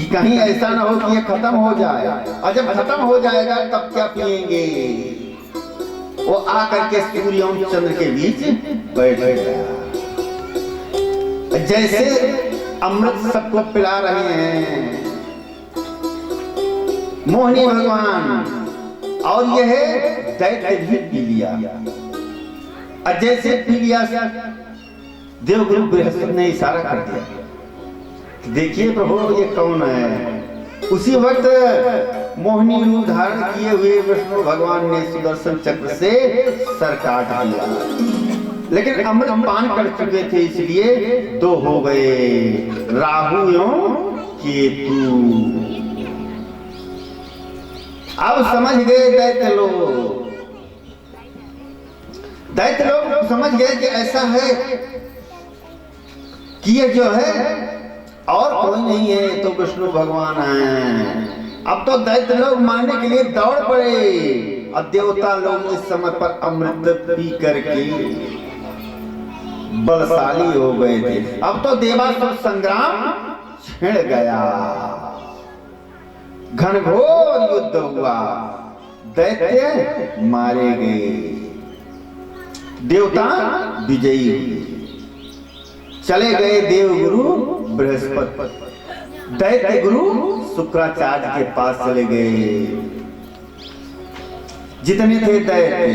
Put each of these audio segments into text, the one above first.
कहीं ऐसा ना हो कि ये खत्म हो जाए, और जब खत्म हो जाएगा तब क्या पिएंगे। वो आकर के सूर्य और चंद्र के बीच बैठ गया। जैसे अमृत सबको पिला रहे हैं मोहिनी भगवान, और यह दैत्य भी पी लिया। और जैसे पी लिया देवगुरु बृहस्पति ने इशारा कर दिया, देखिए प्रभु ये कौन है। उसी वक्त मोहिनी रूप धारण किए हुए विष्णु भगवान ने सुदर्शन चक्र से सर काट दिया, लेकिन अमृत पान कर चुके थे इसलिए दो हो गए, राहु एवं केतु। अब समझ गए दैत्य लोग समझ गए कि ऐसा है कि ये जो है और कोई नहीं है, तो विष्णु भगवान हैं। अब तो दैत्य लोग मारने के लिए दौड़ पड़े, और देवता लोग इस समय पर अमृत पी करके बलशाली हो गए थे। अब तो देवासुर संग्राम छिड़ गया, घनघोर युद्ध हुआ, दैत्य मारे गए, देवता विजयी हुए। चले गए देवगुरु बृहस्पति, दैत्य गुरु शुक्राचार्य के पास चले गए। जितने थे दैत्य,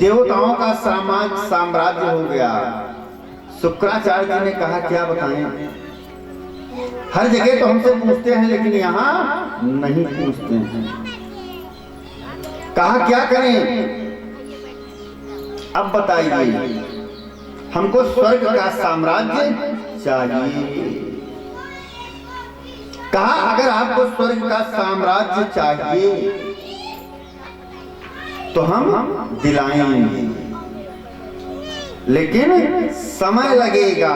देवताओं का साम्राज्य हो गया। शुक्राचार्य जी ने कहा क्या बताएं, हर जगह तो हमसे पूछते हैं लेकिन यहाँ नहीं पूछते हैं, कहा क्या करें। अब बताइए, हमको स्वर्ग का साम्राज्य चाहिए। कहा अगर आपको स्वर्ग का साम्राज्य चाहिए तो हम दिलाएंगे, लेकिन समय लगेगा।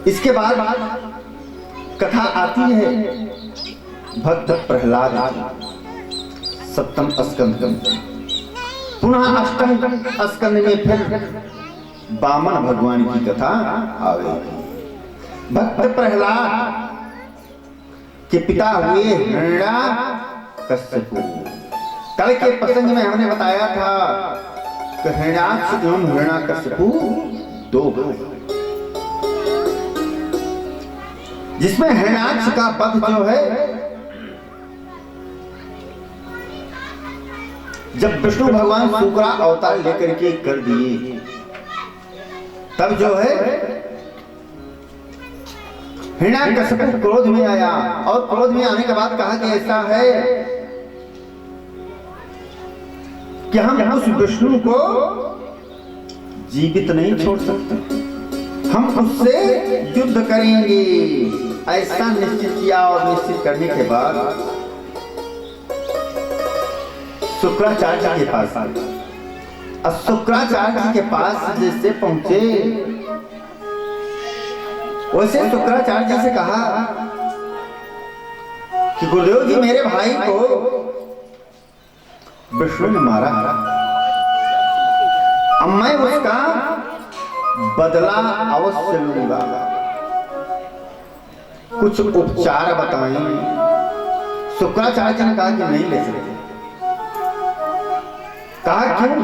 इसके बाद कथा आती है भक्त प्रहलाद, सप्तम स्कंद। पुनः अष्टम स्कंद में फिर वामन भगवान की कथा आवेगी। भक्त प्रहलाद के पिता हुए हिरण्याकश्यप। कल के प्रसंग में हमने बताया था कि हिरण्याक्ष एवं हिरण्याकश्यप दो भाई, जिसमें हिरण्याक्ष का वध जो है जब विष्णु भगवान शुक्रा अवतार लेकर के कर दिए, तब जो है हिरण्याकश्यप क्रोध में आया, और क्रोध में आने के बाद कहा कि ऐसा है कि हम उस विष्णु को जीवित नहीं छोड़ सकते, हम उससे युद्ध करेंगे। ऐसा निश्चित किया, और निश्चित करने के बाद शुक्राचार्य के पास आए। और शुक्राचार्य जी के पास जैसे पहुंचे, वैसे शुक्राचार्य जी से कहा कि गुरुदेव जी मेरे भाई को विष्णु ने मारा, अब मैं उसका बदला अवश्य लूंगा, कुछ उपचार बताएं। शुक्राचार्य जी ने कहा कि नहीं ले सकते। कहा क्यों?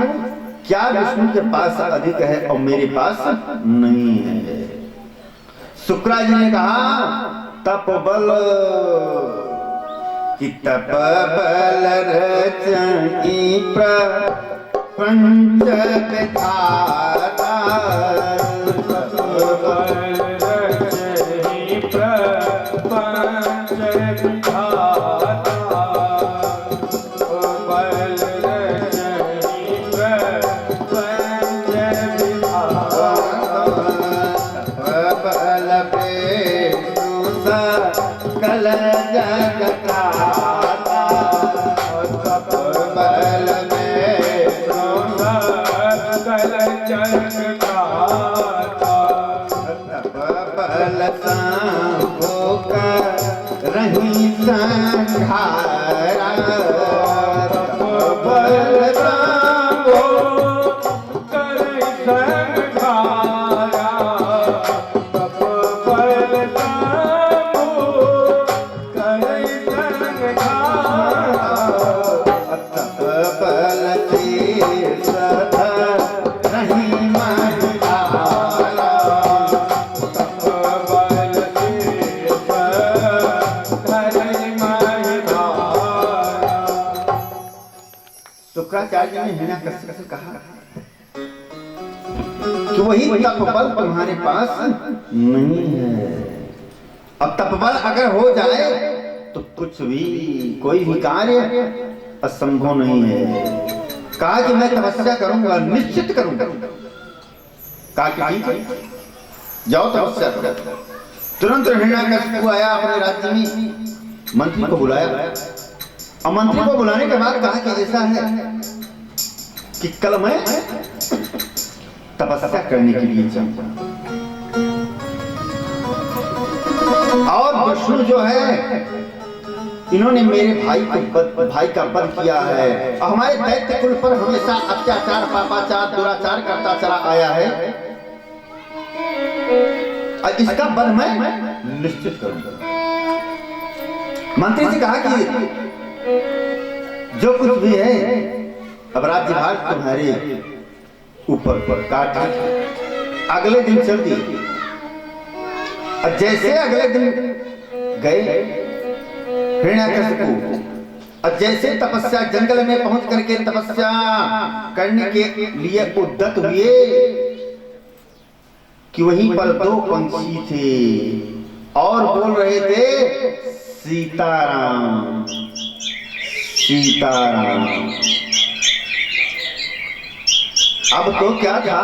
क्या विष्णु के पास अधिक है और मेरे पास नहीं है। शुक्रा जी ने कहा तप बल कि तप बल रचई प्रपंच विधाता, तप बल रचई प्रपंच विधाता, बल रचई प्रपंच विधाता, तप बल विष्णु सकल जगता, तप बल विष्णु सकल जगता, तप बल शंभु करहि संहारा, तप बल शंभु करहि संहारा, तप बल शुक्राचार्य ने हिरण्यकश्यप से कहा कि वही तपबल तुम्हारे पास नहीं है। अब तपबल अगर हो जाए तो कुछ भी कोई भी कार्य असंभव नहीं है। कहा कि मैं तपस्या करूंगा, निश्चित करूंगा। कहा कि ठीक है, जाओ तपस्या करो। तुरंत हिरण्यकश्यप आया अपने राज्य में, मंत्री को बुलाया और मंत्री को बुलाने के बाद कहा कि ऐसा है कि कल मैं तपस्या करने के लिए जाऊंगा और विष्णु जो है इन्होंने मेरे भाई का वध किया है और हमारे दैत्य कुल पर हमेशा अत्याचार, पापाचार, दुराचार करता चला आया है और इसका वध मैं निश्चित करूंगा। मंत्री से कहा कि जो कुछ भी है अब राज्यभार तुम्हारे ऊपर पर काट। अगले दिन चल दिए और जैसे अगले दिन गए हिरण्यकश्यप और जैसे तपस्या जंगल में पहुंच करके तपस्या करने के लिए उद्यत हुए कि वहीं पर दो पंछी थे और बोल रहे थे सीताराम सीताराम। अब तो क्या था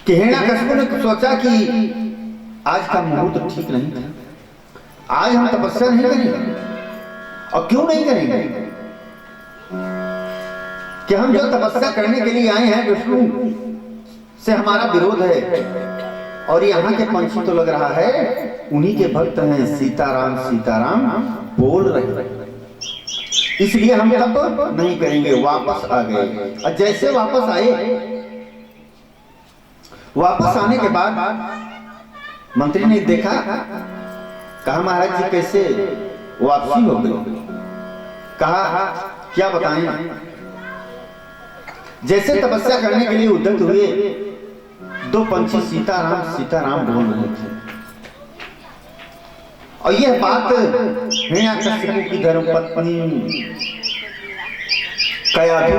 कि हिरण्यकश्यप ने सोचा कि आज का मुहूर्त ठीक नहीं था, आज हम तपस्या नहीं करेंगे। और क्यों नहीं करेंगे कि हम जो तपस्या करने के लिए आए हैं विष्णु से हमारा विरोध है और यहाँ के पंछी तो लग रहा है उन्हीं के भक्त हैं, सीताराम सीताराम बोल रहे हैं, इसलिए हम तब नहीं करेंगे। वापस आ गए और जैसे वापस आए, वापस आने के बाद मंत्री ने देखा, कहा महाराज जी कैसे वापसी हो गई। कहा क्या बताएं, जैसे तपस्या करने के लिए उद्यत हुए दो पंछी सीताराम सीताराम बोल रहे थे और यह बात हिरण्यकश्यप की धर्मपत्नी कयाधु